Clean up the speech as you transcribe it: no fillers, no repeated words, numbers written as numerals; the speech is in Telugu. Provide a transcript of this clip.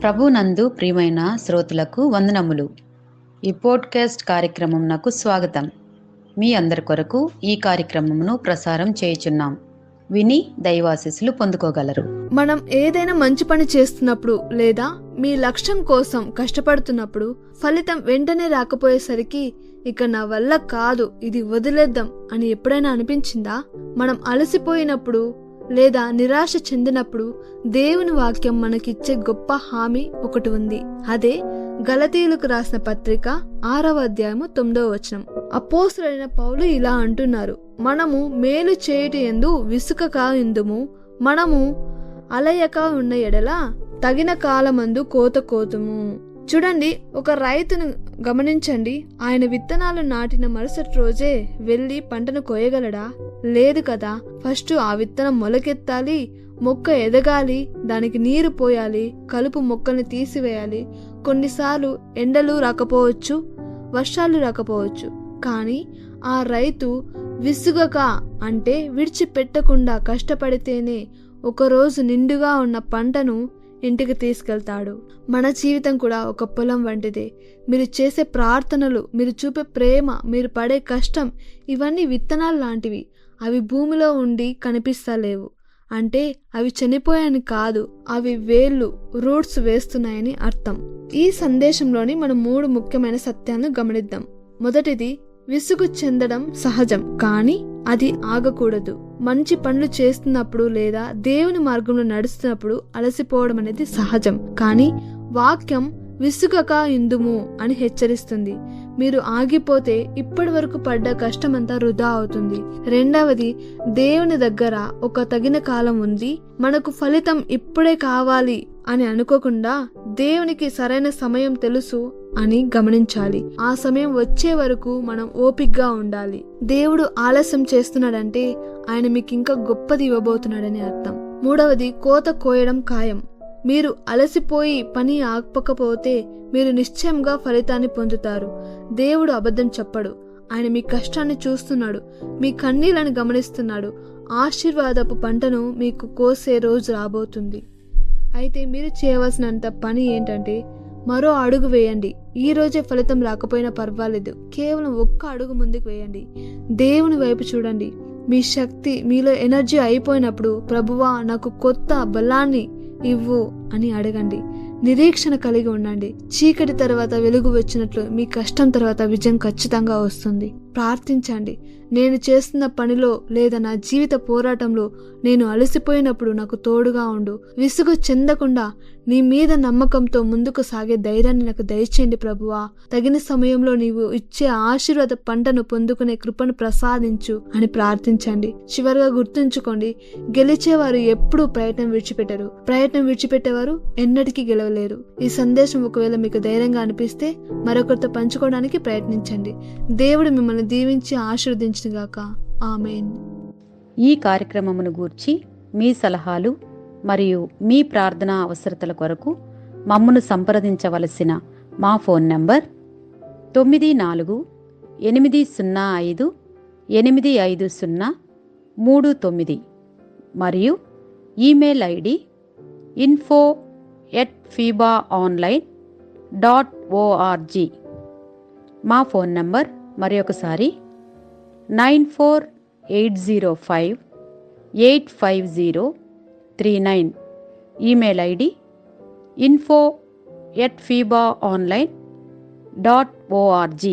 ప్రభునందు ప్రియమైన శ్రోతలకు వందనములు. ఈ పోడ్కాస్ట్ కార్యక్రమం నాకు స్వాగతం. మీ అందరి కొరకు ఈ కార్యక్రమమును ప్రసారం చేయుచున్నాం. విని దైవాశీస్సులు పొందుకోగలరు. మనం ఏదైనా మంచి పని చేస్తున్నప్పుడు లేదా మీ లక్ష్యం కోసం కష్టపడుతున్నప్పుడు ఫలితం వెంటనే రాకపోయేసరికి ఇక నా వల్ల కాదు, ఇది వదిలేద్దాం అని ఎప్పుడైనా అనిపించిందా? మనం అలసిపోయినప్పుడు లేదా నిరాశ చెందినప్పుడు దేవుని వాక్యం మనకిచ్చే గొప్ప హామీ ఒకటి ఉంది. అదే గలతీయులకు రాసిన పత్రిక 6వ అధ్యాయము 9వ వచనం. అపోస్తలుడైన పౌలు ఇలా అంటున్నారు, మనము మేలు చేయుట యందు విసుకక యుందుము, మనము అలయక ఉన్న ఎడల తగిన కాలమందు కోత కోతుము. చూడండి, ఒక రైతును గమనించండి. ఆయన విత్తనాలు నాటిన మరుసటి రోజే వెళ్లి పంటను కోయగలడా? లేదు కదా. ఫస్ట్ ఆ విత్తనం మొలకెత్తాలి, మొక్క ఎదగాలి, దానికి నీరు పోయాలి, కలుపు మొక్కల్ని తీసివేయాలి. కొన్నిసార్లు ఎండలు రాకపోవచ్చు, వర్షాలు రాకపోవచ్చు, కానీ ఆ రైతు విసుగక అంటే విడిచిపెట్టకుండా కష్టపడితేనే ఒకరోజు నిండుగా ఉన్న పంటను ఇంటికి తీసుకెళ్తాడు. మన జీవితం కూడా ఒక పొలం వంటిదే. మీరు చేసే ప్రార్థనలు, మీరు చూపే ప్రేమ, మీరు పడే కష్టం, ఇవన్నీ విత్తనాలు లాంటివి. అవి భూమిలో ఉండి కనిపిస్తలేవు అంటే అవి చనిపోయాయని కాదు, అవి వేళ్ళు, రూట్స్ వేస్తున్నాయని అర్థం. ఈ సందేశంలోని మనం 3 ముఖ్యమైన సత్యాలను గమనిద్దాం. మొదటిది, విసుగు చెందడం సహజం, కానీ అది ఆగకూడదు. మంచి పనులు చేస్తున్నప్పుడు లేదా దేవుని మార్గంలో నడుస్తున్నప్పుడు అలసిపోవడం అనేది సహజం, కానీ వాక్యం విసుగక యుందుము అని హెచ్చరిస్తుంది. మీరు ఆగిపోతే ఇప్పటి వరకు పడ్డ కష్టమంతా వృధా అవుతుంది. రెండవది, దేవుని దగ్గర ఒక తగిన కాలం ఉంది. మనకు ఫలితం ఇప్పుడే కావాలి అని అనుకోకుండా దేవునికి సరైన సమయం తెలుసు అని గమనించాలి. ఆ సమయం వచ్చే వరకు మనం ఓపికగా ఉండాలి. దేవుడు ఆలస్యం చేస్తున్నాడంటే ఆయన మీకు ఇంకా గొప్పది ఇవ్వబోతున్నాడని అర్థం. మూడవది, కోత కోయడం ఖాయం. మీరు అలసిపోయి పని ఆపకపోతే మీరు నిశ్చయంగా ఫలితాన్ని పొందుతారు. దేవుడు అబద్ధం చెప్పడు. ఆయన మీ కష్టాన్ని చూస్తున్నాడు, మీ కన్నీళ్లను గమనిస్తున్నాడు. ఆశీర్వాదపు పంటను మీకు కోసే రోజు రాబోతుంది. అయితే మీరు చేయవలసినంత పని ఏంటంటే మరో అడుగు వేయండి. ఈ రోజే ఫలితం రాకపోయినా పర్వాలేదు, కేవలం 1 అడుగు ముందుకు వేయండి. దేవుని వైపు చూడండి. మీ శక్తి, మీలో ఎనర్జీ అయిపోయినప్పుడు ప్రభువా నాకు కొత్త బలాన్ని ఇవ్వు అని అడగండి. నిరీక్షణ కలిగి ఉండండి. చీకటి తర్వాత వెలుగు వచ్చినట్లు మీ కష్టం తర్వాత విజయం ఖచ్చితంగా వస్తుంది. ప్రార్థించండి. నేను చేస్తున్న పనిలో లేదా నా జీవిత పోరాటంలో నేను అలసిపోయినప్పుడు నాకు తోడుగా ఉండు. విసుగు చెందకుండా నీ మీద నమ్మకంతో ముందుకు సాగే ధైర్యాన్ని నాకు దయచేయండి ప్రభువా. తగిన సమయంలో నీవు ఇచ్చే ఆశీర్వాద పంటను పొందుకునే కృపను ప్రసాదించు అని ప్రార్థించండి. చివరిగా గుర్తుంచుకోండి, గెలిచేవారు ఎప్పుడూ ప్రయత్నం విడిచిపెట్టరు, ప్రయత్నం విడిచిపెట్టేవారు ఎన్నటికీ గెలవలేరు. ఈ సందేశం ఒకవేళ మీకు ధైర్యంగా అనిపిస్తే మరొకరితో పంచుకోవడానికి ప్రయత్నించండి. దేవుడు మిమ్మల్ని దీవించి ఆశీర్వదించుగాక. ఆమేన్. ఈ కార్యక్రమమును గూర్చి మీ సలహాలు మరియు మీ ప్రార్థనా అవసరతల కొరకు మమ్మను సంప్రదించవలసిన మా ఫోన్ నంబర్ 9484585039 మరియు ఈమెయిల్ ఐడి info@fibaonline.org. మా ఫోన్ నంబర్ మరొకసారి 9480585039. Email ID info@fibaonline.org.